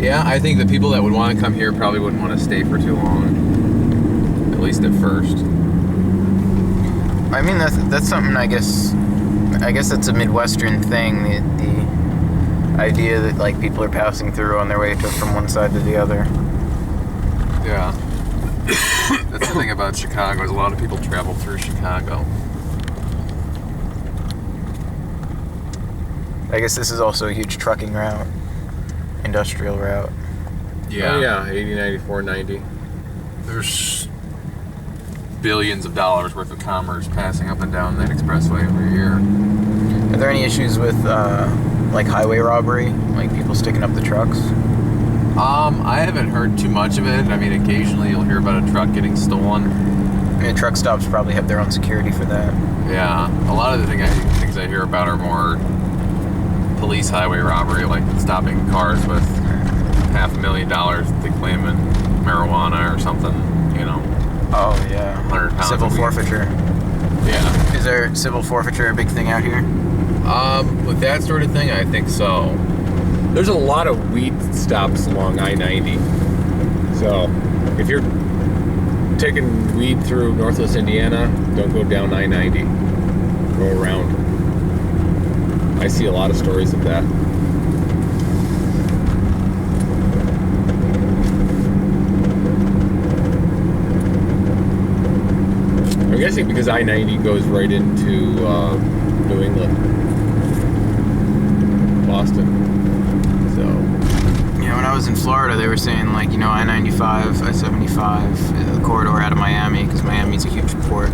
Yeah, I think the people that would want to come here probably wouldn't want to stay for too long. At least at first. I mean, that's something, I guess that's a Midwestern thing, the idea that, like, people are passing through on their way from one side to the other. Yeah. That's the thing about Chicago, is a lot of people travel through Chicago. I guess this is also a huge trucking route, industrial route. Yeah. Oh, yeah, 80, 94, 90. There's billions of dollars worth of commerce passing up and down that expressway every year. Are there any issues with, like, highway robbery? Like, people sticking up the trucks? I haven't heard too much of it. I mean, occasionally you'll hear about a truck getting stolen. I mean, truck stops probably have their own security for that. Yeah. A lot of the things I hear about are more police highway robbery, like stopping cars with $500,000 that they claim in marijuana or something, you know. Oh, yeah. 100 pounds Civil of weed. forfeiture. Yeah. Is there civil forfeiture a big thing out here? With that sort of thing, I think so. There's a lot of weed stops along I-90. So, if you're taking weed through Northwest Indiana, don't go down I-90. Go around. I see a lot of stories of that. I'm guessing because I-90 goes right into New England, Boston. So, Yeah, when I was in Florida, they were saying, like, you know, I-95, I-75, the corridor out of Miami, because Miami's a huge port.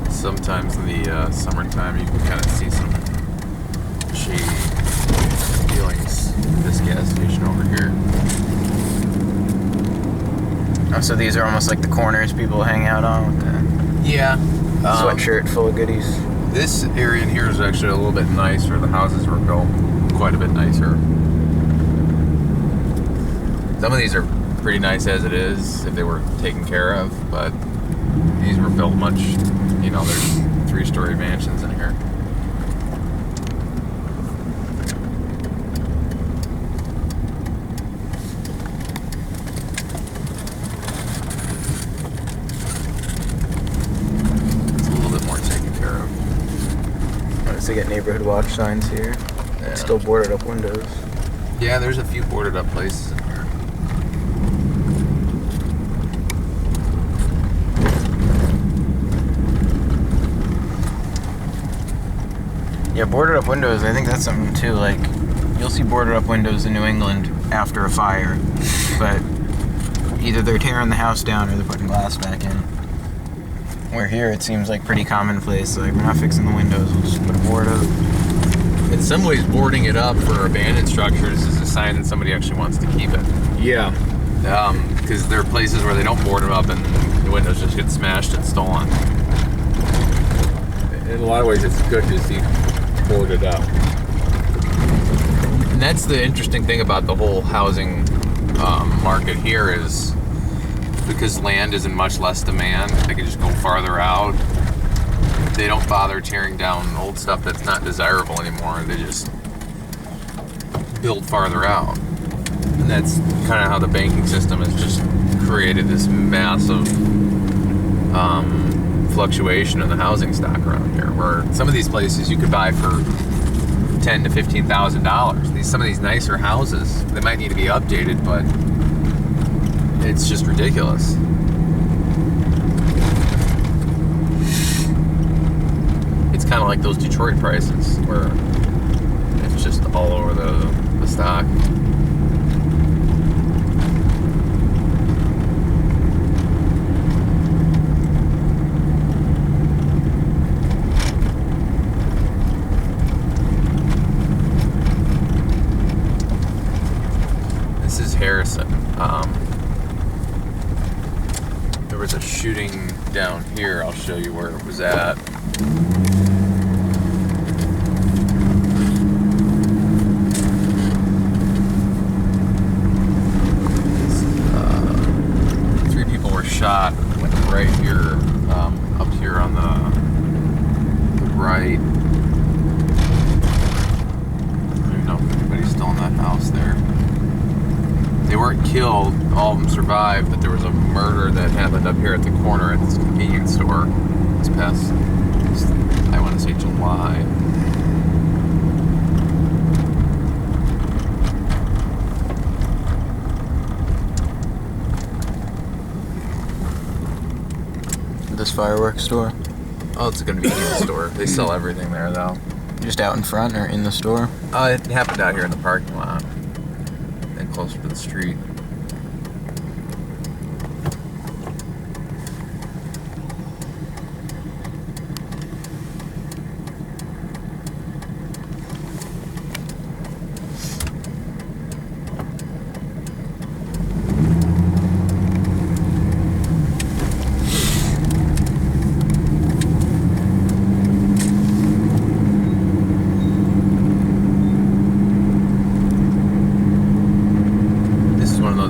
Sometimes in the summertime, you can kind of see some shady dealings at this gas station over here. Oh, so these are almost like the corners people hang out on with the Yeah. sweatshirt full of goodies. This area in here is actually a little bit nicer. The houses were built quite a bit nicer. Some of these are pretty nice as it is, if they were taken care of, but these were built much, you know, there's 3-story mansions in here. It's a little bit more taken care of. Notice they got neighborhood watch signs here. Yeah. Still boarded up windows. Yeah, there's a few boarded up places in here. Yeah, boarded up windows, I think that's something too, like, you'll see boarded up windows in New England after a fire, but either they're tearing the house down or they're putting glass back in. Where here it seems like pretty commonplace, like, we're not fixing the windows, we'll just put a board up. In some ways, boarding it up for abandoned structures is a sign that somebody actually wants to keep it. yeah. Because there are places where they don't board them up and the windows just get smashed and stolen. In a lot of ways, it's good to see boarded up. And that's the interesting thing about the whole housing market here is because land is in much less demand, they can just go farther out. They don't bother tearing down old stuff that's not desirable anymore. They just build farther out. And that's kind of how the banking system has just created this massive fluctuation in the housing stock around here, where some of these places you could buy for $10,000 to $15,000. Some of these nicer houses, they might need to be updated, but it's just ridiculous. It's kind of like those Detroit prices, where it's just all over the stock. This is Harrison. There was a shooting down here. I'll show you where it was at. shot like right here, up here on the right. I don't even know if anybody's still in that house there. They weren't killed, all of them survived, but there was a murder that happened up here at the corner at this convenience store this past, I want to say July. This fireworks store? Oh, it's a convenience store. They sell everything there, though. Just out in front or in the store? It happened out here in the parking lot and closer to the street.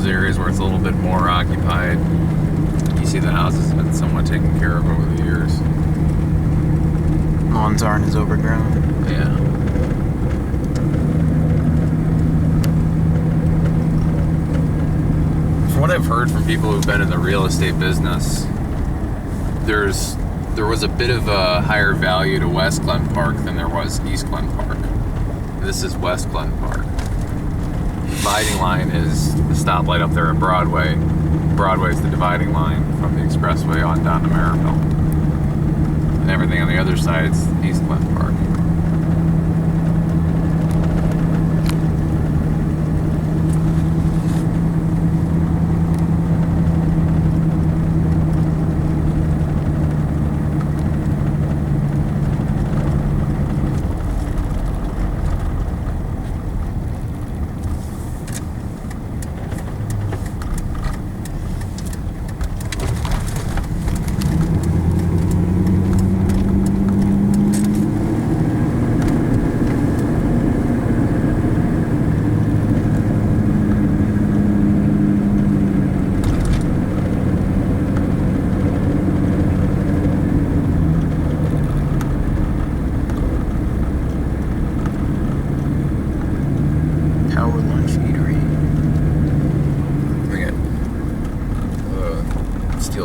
Areas where it's a little bit more occupied. You see the houses have been somewhat taken care of over the years. Lawns aren't as overgrown. Yeah. From what I've heard from people who've been in the real estate business, there was a bit of a higher value to West Glen Park than there was East Glen Park. This is West Glen Park. Dividing line is the stoplight up there at Broadway. Broadway is the dividing line from the expressway on down to Maryville. And everything on the other side is East Glen Park.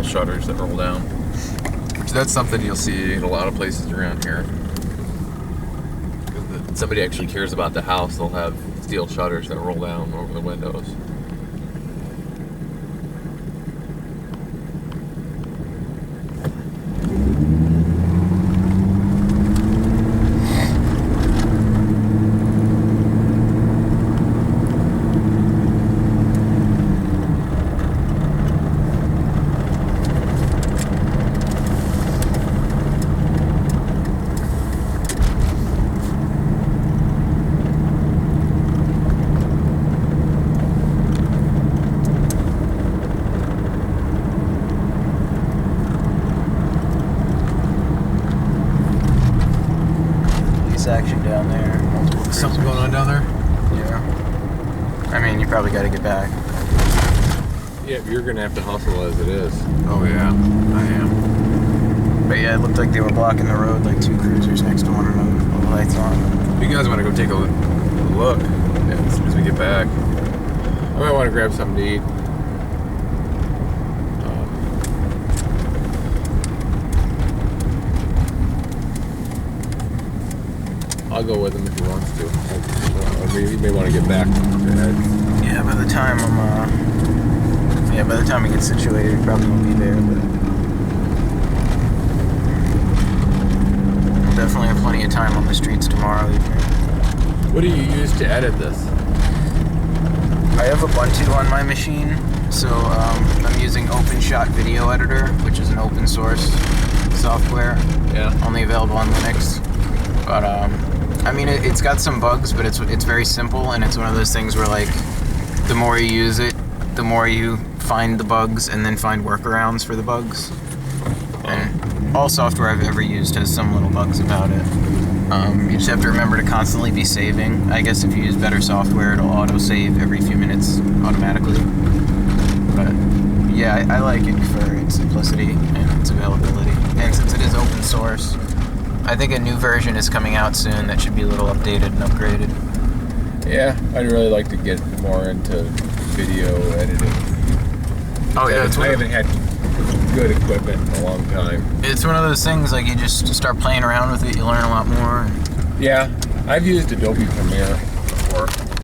Shutters that roll down, which that's something you'll see in a lot of places around here. If somebody actually cares about the house, they'll have steel shutters that roll down over the windows. Action down there. Something going on down there? Yeah. I mean, you probably got to get back. Yeah, you're gonna have to hustle as it is. Oh yeah, I am. But yeah, it looked like they were blocking the road, like two cruisers next to one another, all the lights on. You guys want to go take a look as soon as we get back? I might want to grab something to eat. I'll go with him if he wants to. Or maybe he may want to get back. Yeah, by the time by the time we get situated, he probably won't be there, but we'll definitely have plenty of time on the streets tomorrow evening. What do you use to edit this? I have Ubuntu on my machine, so I'm using OpenShot Video Editor, which is an open source software. Yeah. Only available on Linux. But I mean, it's got some bugs, but it's very simple, and it's one of those things where, like, the more you use it, the more you find the bugs and then find workarounds for the bugs. And all software I've ever used has some little bugs about it. You just have to remember to constantly be saving. I guess if you use better software, it'll auto-save every few minutes automatically. But Yeah, I like it for its simplicity and its availability. And since it is open source, I think a new version is coming out soon that should be a little updated and upgraded. Yeah, I'd really like to get more into video editing. Oh yeah, I haven't had good equipment in a long time. It's one of those things, like, you just start playing around with it, you learn a lot more. Yeah, I've used Adobe Premiere before.